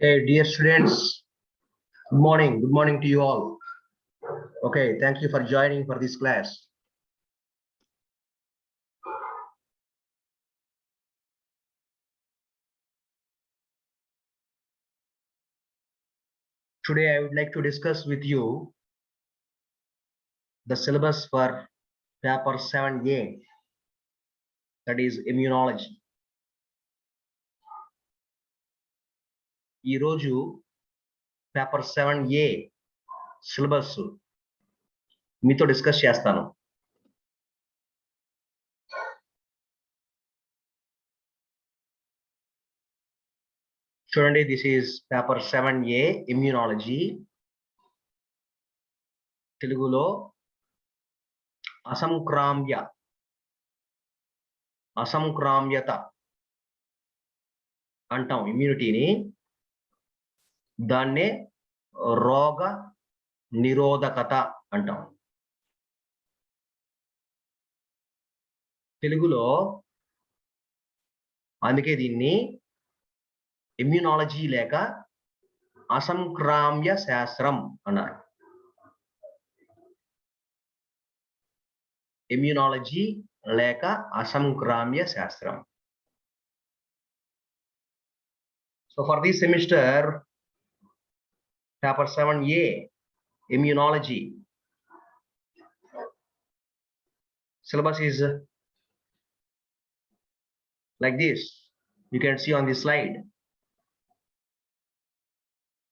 Hey, dear students, good morning. Good morning to you all. Okay, thank you for joining for this class. Today, I would like to discuss with you the syllabus for paper 7A, that is immunology. ఈ రోజు paper 7A syllabus మీతో discuss చేస్తాను. చూడండి, this is paper 7A immunology. తెలుగులో అసంక్రామ్యత అంటాం ఇమ్యూనిటీని. దాన్నే రోగ నిరోధకత అంటాం తెలుగులో. అందుకే దీన్ని ఇమ్యూనాలజీ లేక అసంక్రామ్య శాస్త్రం అన్నారు. ఇమ్యూనాలజీ లేక అసంక్రామ్య శాస్త్రం. So for this semester paper 7A immunology syllabus is like this. You can see on the slide.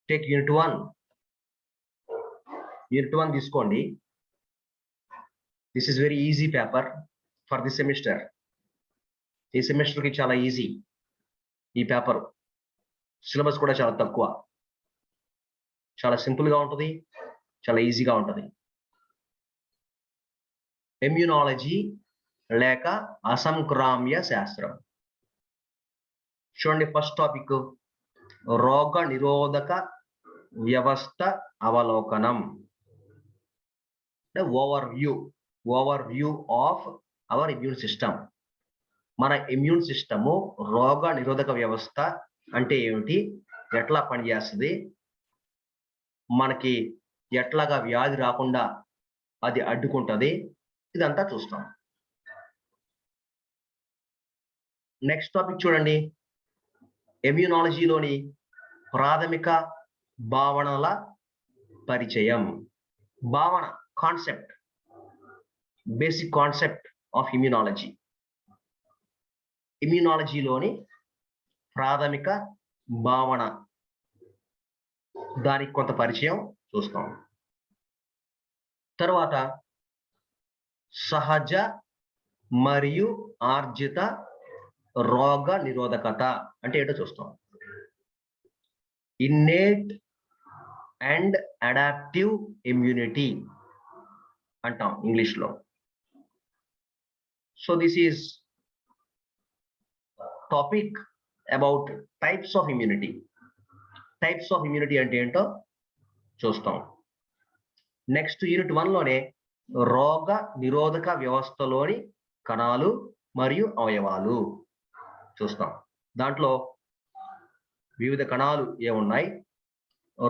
Take unit 1. Unit 1 తీసుకోండి. This is very easy paper for this semester. ఈ సెమిస్టర్ కి చాలా easy ఈ paper. Syllabus కూడా చాలా తక్కువ, చాలా simple గా ఉంటుంది, చాలా ఈజీగా ఉంటుంది. ఇమ్యూనాలజీ లేక అసంక్రామ్య శాస్త్రం. చూడండి, ఫస్ట్ టాపిక్ రోగ నిరోధక వ్యవస్థ అవలోకనం. Overview of our immune system. మన ఇమ్యూన్ సిస్టము రోగ నిరోధక వ్యవస్థ అంటే ఏమిటి, ఎట్లా పనిచేస్తుంది, మనకి ఎట్లాగా వ్యాధి రాకుండా అది అడ్డుకుంటుంది, ఇదంతా చూస్తాం. నెక్స్ట్ టాపిక్ చూడండి, ఇమ్యూనాలజీలోని ప్రాథమిక భావనల పరిచయం. భావన, concept, basic concept of immunology. ఇమ్యూనాలజీలోని ప్రాథమిక భావన, దానికి కొంత పరిచయం చూస్తాం. తర్వాత సహజ మరియు ఆర్జిత రోగ నిరోధకత అంటే ఏంటో చూస్తాం. ఇన్నేట్ అండ్ అడాప్టివ్ ఇమ్యూనిటీ అంటాం ఇంగ్లీష్లో. So this is topic about types of immunity. Types of immunity అంటే ఏంటో చూస్తాం. నెక్స్ట్ యూనిట్ 1లోనే రోగ నిరోధక వ్యవస్థలోని కణాలు మరియు అవయవాలు చూస్తాం. దాంట్లో వివిధ కణాలు ఏమున్నాయి,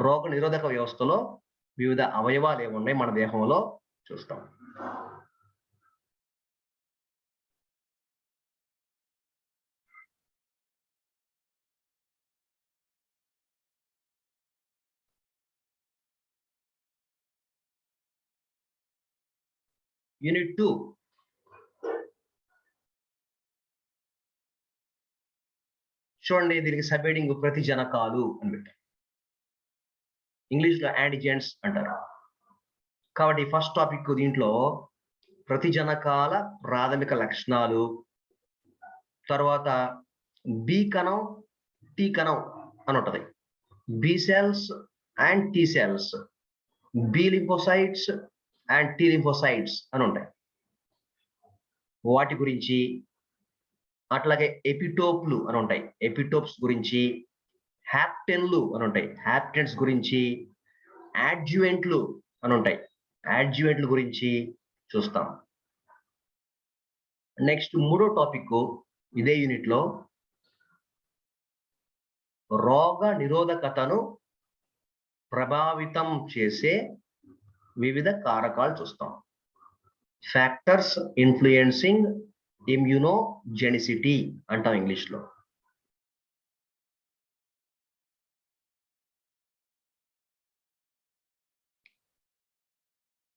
రోగ నిరోధక వ్యవస్థలో వివిధ అవయవాలు ఏమున్నాయి మన దేహంలో చూస్తాం. యూనిట్ 2 చూడండి, దీనికి సబ్హెడింగ్ ప్రతిజనకాలు అని పెట్టారు. ఇంగ్లీష్లో యాంటిజెన్స్ అంటారు. కాబట్టి ఫస్ట్ టాపిక్ దీంట్లో ప్రతిజనకాల ప్రాథమిక లక్షణాలు, తర్వాత బి కణం, టీ కణం అని ఉంటుంది. B cells and T cells, B lymphocytes and T lymphocytes అని ఉంటాయి. వాటి గురించి, అట్లాగే ఎపిటోప్లు అని ఉంటాయి, ఎపిటోప్స్ గురించి, హ్యాప్టెన్లు అని ఉంటాయి, హ్యాప్టెన్స్ గురించి, యాడ్జువెంట్లు అని ఉంటాయి, యాడ్జువెంట్ల గురించి చూస్తాం. నెక్స్ట్ మూడో టాపిక్ ఇదే యూనిట్ లో రోగ నిరోధకతను ప్రభావితం చేసే వివిధ కారకాలు చూస్తాం. ఫ్యాక్టర్స్ ఇన్ఫ్లుయెన్సింగ్ ఇమ్యూనోజెనిసిటీ అంటాం ఇంగ్లీష్లో.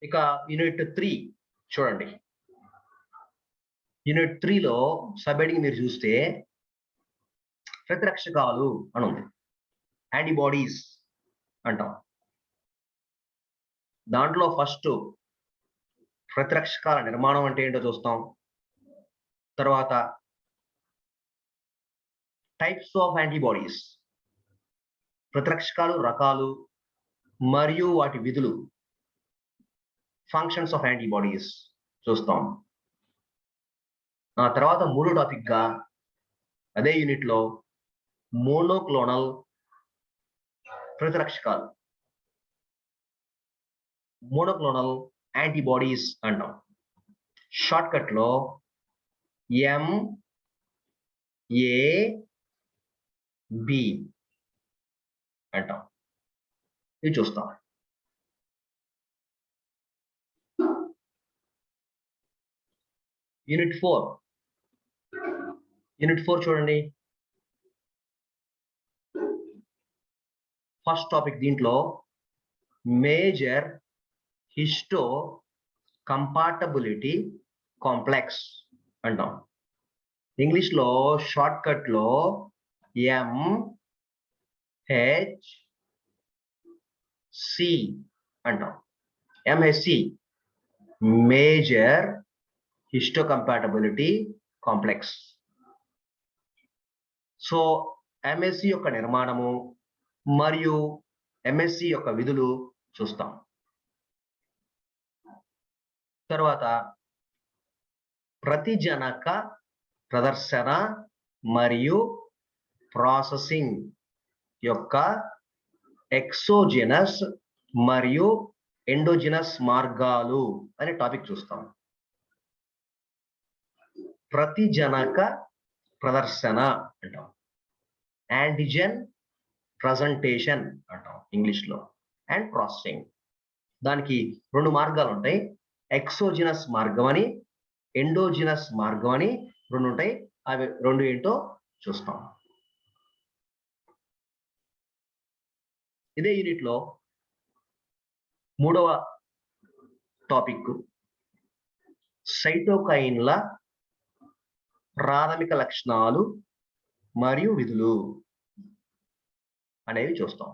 ఇక యూనిట్ 3 చూడండి. యూనిట్ 3లో సబ్ హెడ్డింగ్ మీరు చూస్తే ప్రతిరక్షకాలు అని ఉంది, యాంటీబాడీస్ అంటాం. దాంట్లో ఫస్ట్ ప్రతిరక్షకాల నిర్మాణం అంటే ఏంటో చూస్తాం. తర్వాత టైప్స్ ఆఫ్ యాంటీబాడీస్, ప్రతిరక్షకాలు రకాలు మరియు వాటి విధులు, ఫంక్షన్స్ ఆఫ్ యాంటీబాడీస్ చూస్తాం. ఆ తర్వాత మూడో టాపిక్ గా అదే యూనిట్ లో మోనోక్లోనల్ ప్రతిరక్షకాలు, మోనోక్లోనల్ యాంటీబాడీస్ అంటాం. షార్ట్ కట్ లో MAB అంటాం. ఇవి చూస్తాం. యూనిట్ 4 చూడండి. ఫస్ట్ టాపిక్ దీంట్లో మేజర్ హిస్టో కంపాటబిలిటీ కాంప్లెక్స్ అంటాం. ఇంగ్లీష్ లో షార్ట్ కట్ లో MHC అంటాం. MHC major histocompatibility complex. So MSC యొక్క నిర్మాణము మరియు MSC యొక్క విధులు చూస్తాం. తర్వాత ప్రతిజనక ప్రదర్శన మరియు ప్రాసెసింగ్ యొక్క ఎక్సోజెనస్ మరియు ఎండోజినస్ మార్గాలు అనే టాపిక్ చూస్తాం. ప్రతిజనక ప్రదర్శన అంటాం, యాంటిజెన్ ప్రజెంటేషన్ అంటాం ఇంగ్లీష్ లో, అండ్ ప్రాసెసింగ్. దానికి రెండు మార్గాలు ఉంటాయి, ఎక్సోజినస్ మార్గం అని, ఎండోజినస్ మార్గం అని రెండు ఉంటాయి. అవి రెండు ఏంటో చూస్తాం. ఇదే యూనిట్ లో మూడవ టాపిక్ సైటోకైన్ల ప్రాథమిక లక్షణాలు మరియు విధులు అనేవి చూస్తాం.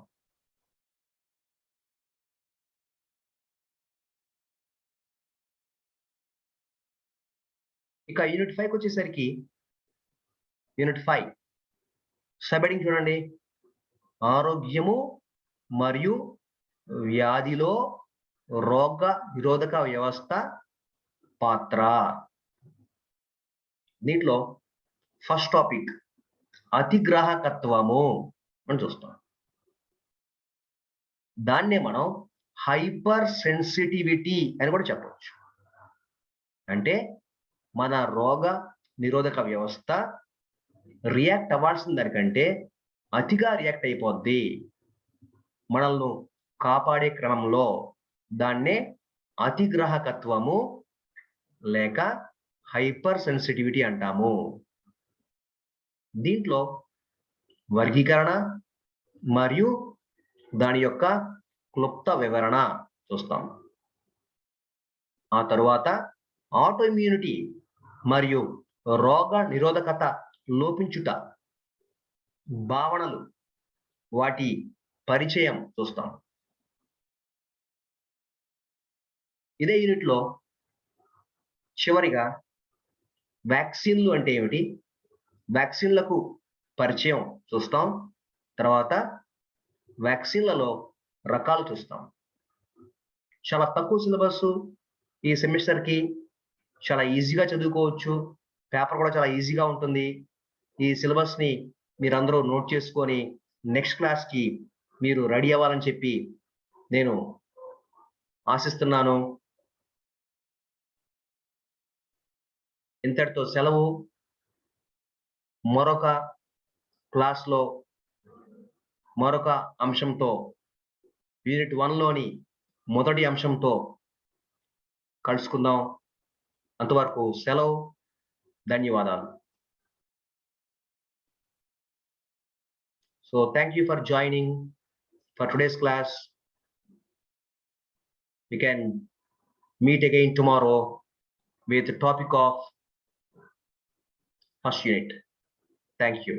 ఇక యూనిట్ 5 వచ్చేసరికి యూనిట్ 5 సబ్ హెడ్డింగ్ చూడండి, ఆరోగ్యము మరియు వ్యాధిలో రోగ నిరోధక వ్యవస్థ పాత్ర. దీంట్లో ఫస్ట్ టాపిక్ అతిగ్రాహకత్వము అని చూస్తాం. దాన్నే మనం హైపర్ సెన్సిటివిటీ అని కూడా చెప్పవచ్చు. అంటే మన రోగ నిరోధక వ్యవస్థ రియాక్ట్ అవ్వాల్సిన దానికంటే అతిగా రియాక్ట్ అయిపోద్ది. మనల్ని కాపాడే క్రమంలో దాన్నే అతిగ్రాహకత్వము లేక హైపర్ సెన్సిటివిటీ అంటాము. దీంట్లో వర్గీకరణ మరియు దాని యొక్క క్లుప్త వివరణ చూస్తాం. ఆ తరువాత ఆటో ఇమ్యూనిటీ మరియు రోగ నిరోధకత లోపించుట భావనలు, వాటి పరిచయం చూస్తాం. ఇదే యూనిట్ లో చివరిగా వ్యాక్సిన్లు అంటే ఏమిటి, వ్యాక్సిన్లకు పరిచయం చూస్తాం. తర్వాత వ్యాక్సిన్లలో రకాలు చూస్తాం. చాలా తక్కువ సిలబస్ ఈ సెమిస్టర్ కి, చాలా ఈజీగా చదువుకోవచ్చు. పేపర్ కూడా చాలా ఈజీగా ఉంటుంది. ఈ సిలబస్ ని మీరందరూ నోట్ చేసుకొని నెక్స్ట్ క్లాస్ కి మీరు రెడీ అవ్వాలని చెప్పి నేను ఆశిస్తున్నాను. ఇంతటితో సెలవు. మరొక క్లాస్లో మరొక అంశంతో యూనిట్ 1లోని మొదటి అంశంతో కలుసుకుందాం. అంతవరకు సెలవు. ధన్యవాదాలు. So thank you for joining for today's class. We can meet again tomorrow with the topic of first unit. Thank you.